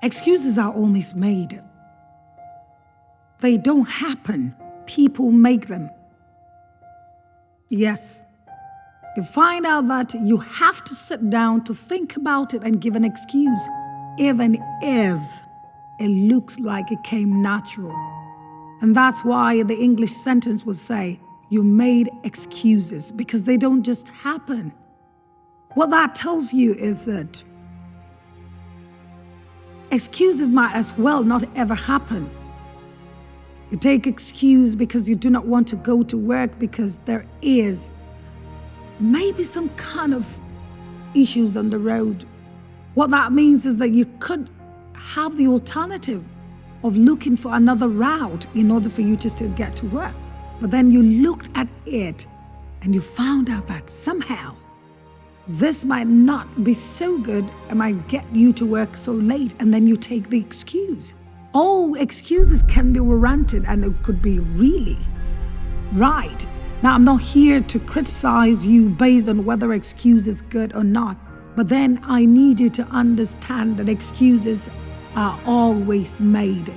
Excuses are always made. They don't happen. People make them. Yes. You find out that you have to sit down to think about it and give an excuse, even if it looks like it came natural. And that's why the English sentence would say, you made excuses, because they don't just happen. What that tells you is that excuses might as well not ever happen. You take excuse because you do not want to go to work because there is maybe some kind of issues on the road. What that means is that you could have the alternative of looking for another route in order for you to still get to work. But then you looked at it and you found out that somehow this might not be so good and might get you to work so late, and then you take the excuse. All excuses can be warranted and it could be really right. Now, I'm not here to criticize you based on whether excuse is good or not, but then I need you to understand that excuses are always made,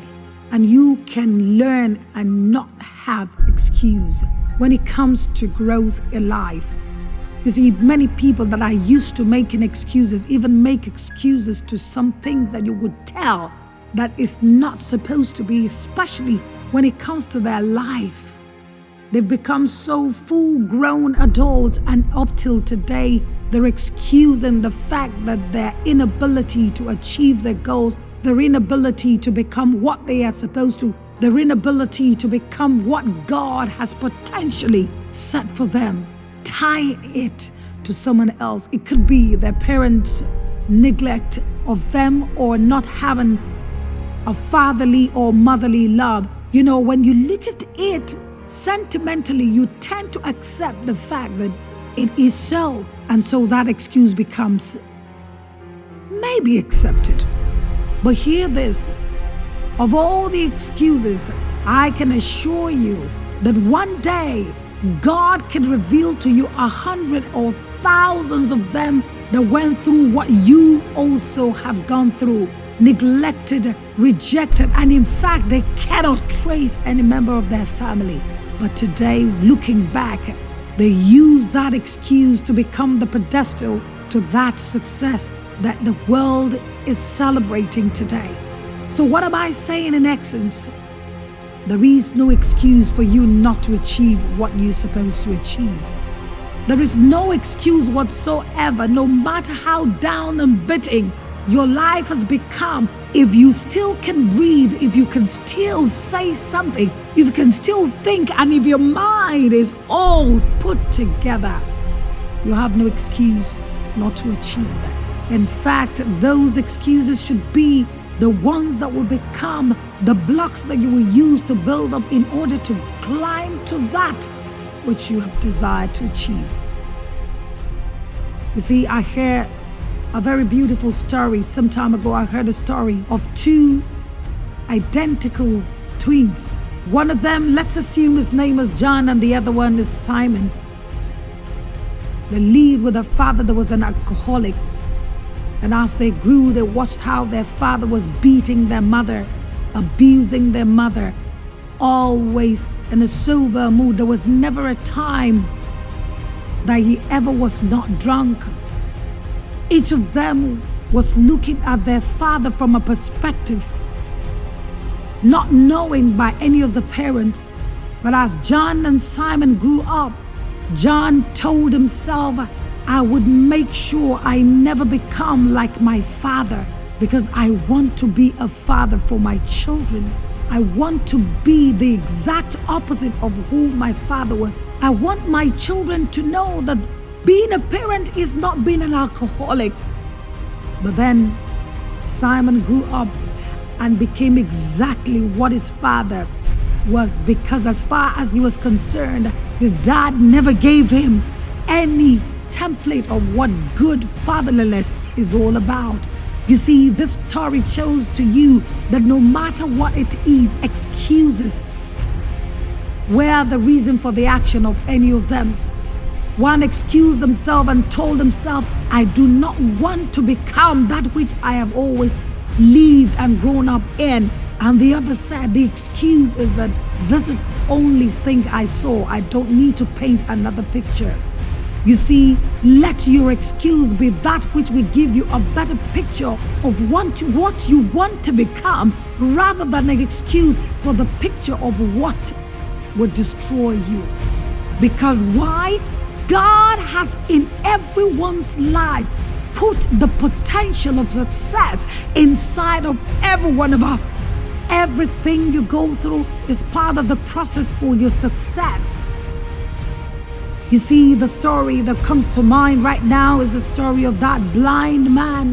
and you can learn and not have excuse when it comes to growth in life. You see, many people that are used to making excuses even make excuses to something that you would tell that is not supposed to be, especially when it comes to their life. They've become so full-grown adults, and up till today, they're excusing the fact that their inability to achieve their goals, their inability to become what they are supposed to, their inability to become what God has potentially set for them, tie it to someone else. It could be their parents' neglect of them or not having a fatherly or motherly love. You know, when you look at it sentimentally, you tend to accept the fact that it is so. And so that excuse becomes maybe accepted. But hear this, of all the excuses, I can assure you that one day God can reveal to you 100 or thousands of them that went through what you also have gone through. Neglected, rejected, and in fact, they cannot trace any member of their family. But today, looking back, they use that excuse to become the pedestal to that success that the world is celebrating today. So what am I saying in essence? There is no excuse for you not to achieve what you're supposed to achieve. There is no excuse whatsoever, no matter how down and bitter your life has become. If you still can breathe, if you can still say something, if you can still think, and if your mind is all put together, you have no excuse not to achieve it. In fact, those excuses should be the ones that will become the blocks that you will use to build up in order to climb to that which you have desired to achieve. You see, I heard a very beautiful story. Some time ago, I heard a story of two identical twins. One of them, let's assume his name is John, and the other one is Simon. They lived with a father that was an alcoholic. And as they grew, they watched how their father was beating their mother, abusing their mother, always in a sober mood. There was never a time that he ever was not drunk. Each of them was looking at their father from a perspective, not knowing by any of the parents. But as John and Simon grew up, John told himself, I would make sure I never become like my father, because I want to be a father for my children. I want to be the exact opposite of who my father was. I want my children to know that being a parent is not being an alcoholic. But then Simon grew up and became exactly what his father was, because as far as he was concerned, his dad never gave him any template of what good fatherliness is all about. You see, this story shows to you that no matter what it is, excuses were the reason for the action of any of them. One excused themselves and told himself, I do not want to become that which I have always lived and grown up in. And the other said, the excuse is that this is only thing I saw. I don't need to paint another picture. You see, let your excuse be that which will give you a better picture of what you want to become, rather than an excuse for the picture of what would destroy you. Because why? God has in everyone's life put the potential of success inside of every one of us. Everything you go through is part of the process for your success. You see, the story that comes to mind right now is the story of that blind man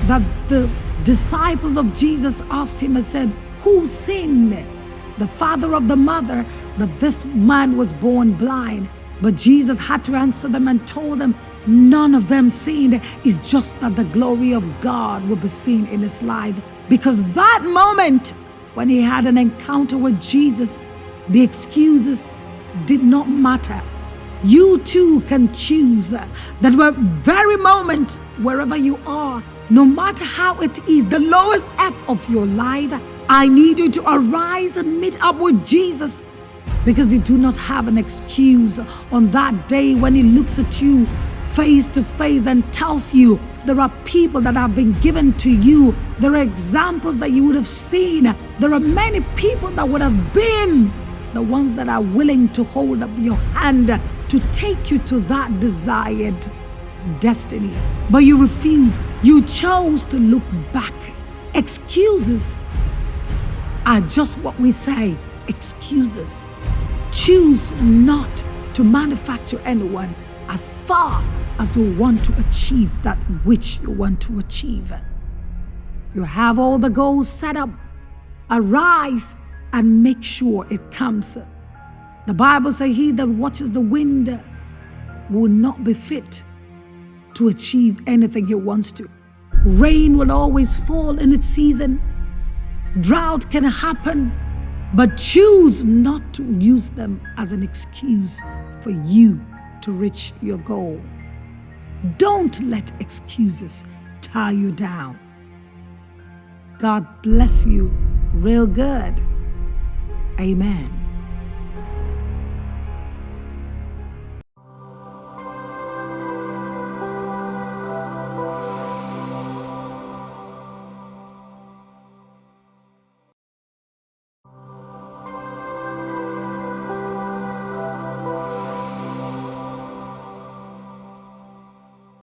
that the disciples of Jesus asked him and said, who sinned? The father of the mother, that this man was born blind. But Jesus had to answer them and told them, none of them sinned. It's just that the glory of God will be seen in his life. Because that moment when he had an encounter with Jesus, the excuses did not matter. You too can choose that very moment, wherever you are, no matter how it is, the lowest ebb of your life, I need you to arise and meet up with Jesus, because you do not have an excuse on that day when he looks at you face to face and tells you there are people that have been given to you. There are examples that you would have seen. There are many people that would have been the ones that are willing to hold up your hand to take you to that desired destiny. But you refuse. You chose to look back. Excuses are just what we say, excuses. Choose not to manufacture anyone as far as you want to achieve that which you want to achieve. You have all the goals set up. Arise and make sure it comes. The Bible says he that watches the wind will not be fit to achieve anything he wants to. Rain will always fall in its season. Drought can happen, but choose not to use them as an excuse for you to reach your goal. Don't let excuses tie you down. God bless you real good. Amen.